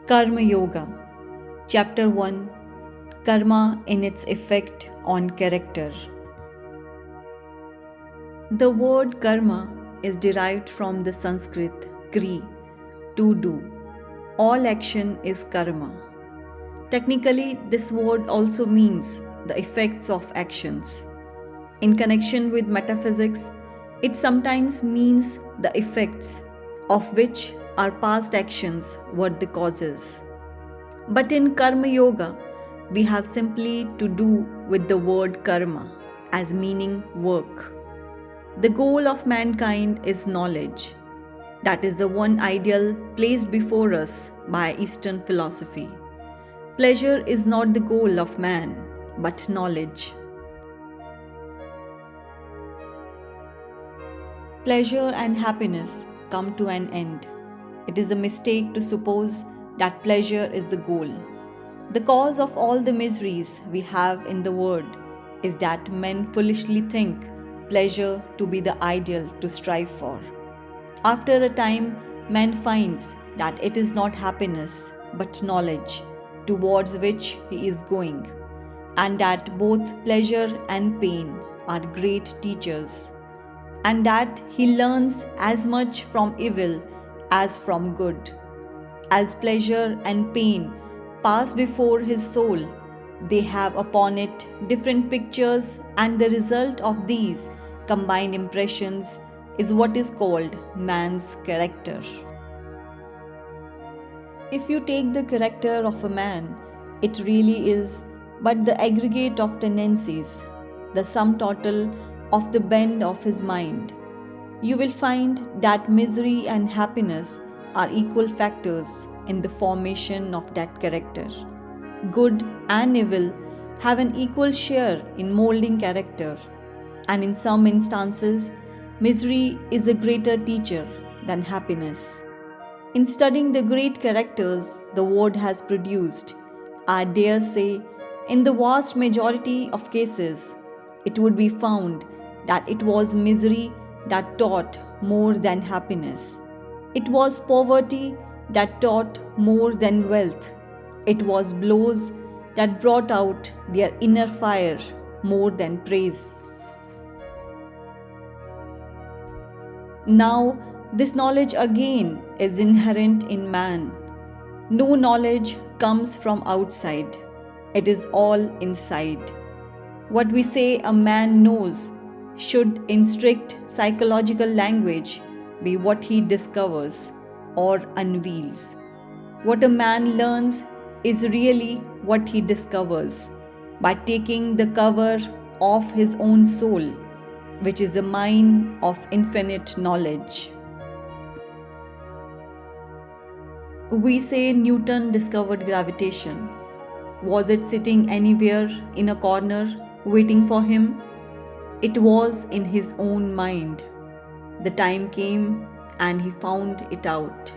Karma Yoga, Chapter 1, Karma in its Effect on Character. The word karma is derived from the Sanskrit kri, to do. All action is karma. Technically, this word also means the effects of actions. In connection with metaphysics, it sometimes means the effects of which our past actions were the causes. But in Karma Yoga, we have simply to do with the word karma as meaning work. The goal of mankind is knowledge. That is the one ideal placed before us by Eastern philosophy. Pleasure is not the goal of man, but knowledge. Pleasure and happiness come to an end. It is a mistake to suppose that pleasure is the goal. The cause of all the miseries we have in the world is that men foolishly think pleasure to be the ideal to strive for. After a time, man finds that it is not happiness but knowledge towards which he is going, and that both pleasure and pain are great teachers, and that he learns as much from evil as from good. As pleasure and pain pass before his soul, they have upon it different pictures, and the result of these combined impressions is what is called man's character. If you take the character of a man, it really is but the aggregate of tendencies, the sum total of the bend of his mind. You will find that misery and happiness are equal factors in the formation of that character. Good and evil have an equal share in molding character, and in some instances, misery is a greater teacher than happiness. In studying the great characters the world has produced, I dare say, in the vast majority of cases, it would be found that it was misery that taught more than happiness. It was poverty that taught more than wealth. It was blows that brought out their inner fire more than praise. Now, this knowledge again is inherent in man. No knowledge comes from outside, it is all inside. What we say a man knows should, in strict psychological language, be what he discovers or unveils. What a man learns is really what he discovers by taking the cover off his own soul, which is a mine of infinite knowledge. We say Newton discovered gravitation. Was it sitting anywhere in a corner waiting for him? It was in his own mind. The time came and he found it out.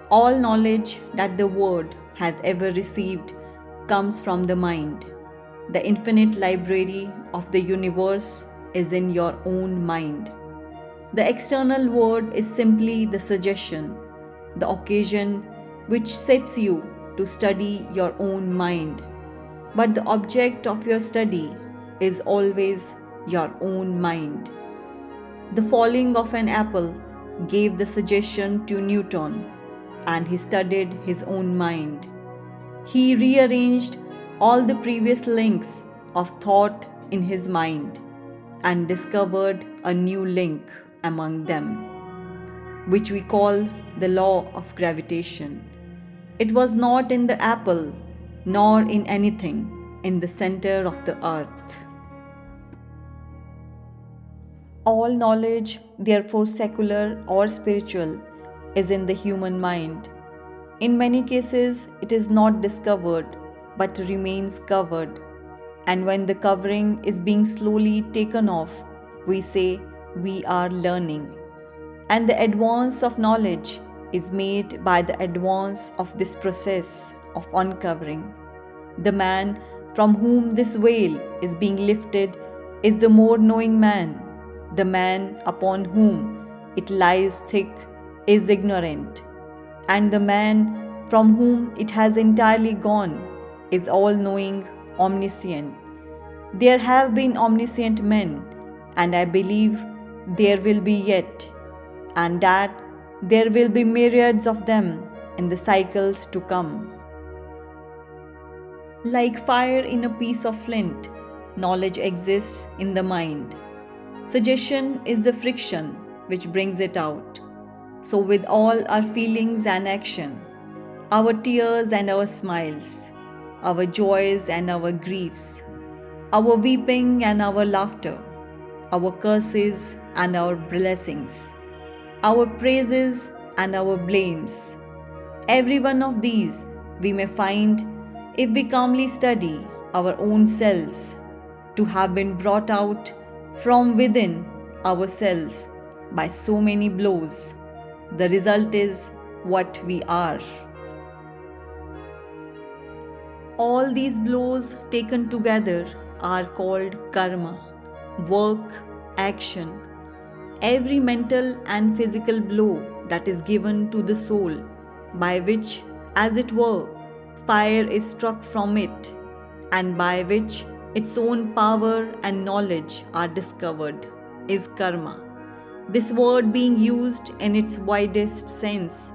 All knowledge that the world has ever received comes from the mind. The infinite library of the universe is in your own mind. The external world is simply the suggestion, the occasion which sets you to study your own mind. But the object of your study is always your own mind. The falling of an apple gave the suggestion to Newton, and he studied his own mind. He rearranged all the previous links of thought in his mind and discovered a new link among them, which we call the law of gravitation. It was not in the apple, nor in anything in the center of the earth. All knowledge, therefore secular or spiritual, is in the human mind. In many cases, it is not discovered but remains covered. And when the covering is being slowly taken off, we say we are learning. And the advance of knowledge is made by the advance of this process of uncovering. The man from whom this veil is being lifted is the more knowing man. The man upon whom it lies thick is ignorant, and the man from whom it has entirely gone, is all knowing, omniscient. There have been omniscient men, and I believe there will be yet, and that there will be myriads of them in the cycles to come. Like fire in a piece of flint, knowledge exists in the mind. Suggestion is the friction which brings it out. So, with all our feelings and action, our tears and our smiles, our joys and our griefs, our weeping and our laughter, our curses and our blessings, our praises and our blames, every one of these we may find, if we calmly study our own selves, to have been brought out from within ourselves by so many blows. The result is what we are. All these blows taken together are called karma, work, action. Every mental and physical blow that is given to the soul, by which, as it were, fire is struck from it, and by which its own power and knowledge are discovered, is karma. This word being used in its widest sense.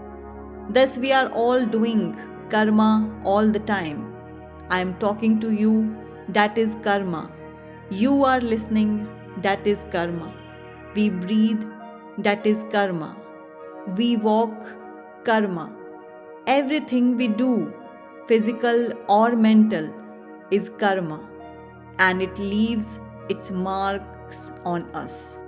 Thus, we are all doing karma all the time. I am talking to you, that is karma. You are listening, that is karma. We breathe, that is karma. We walk, karma. Everything we do, physical or mental, is karma, and it leaves its marks on us.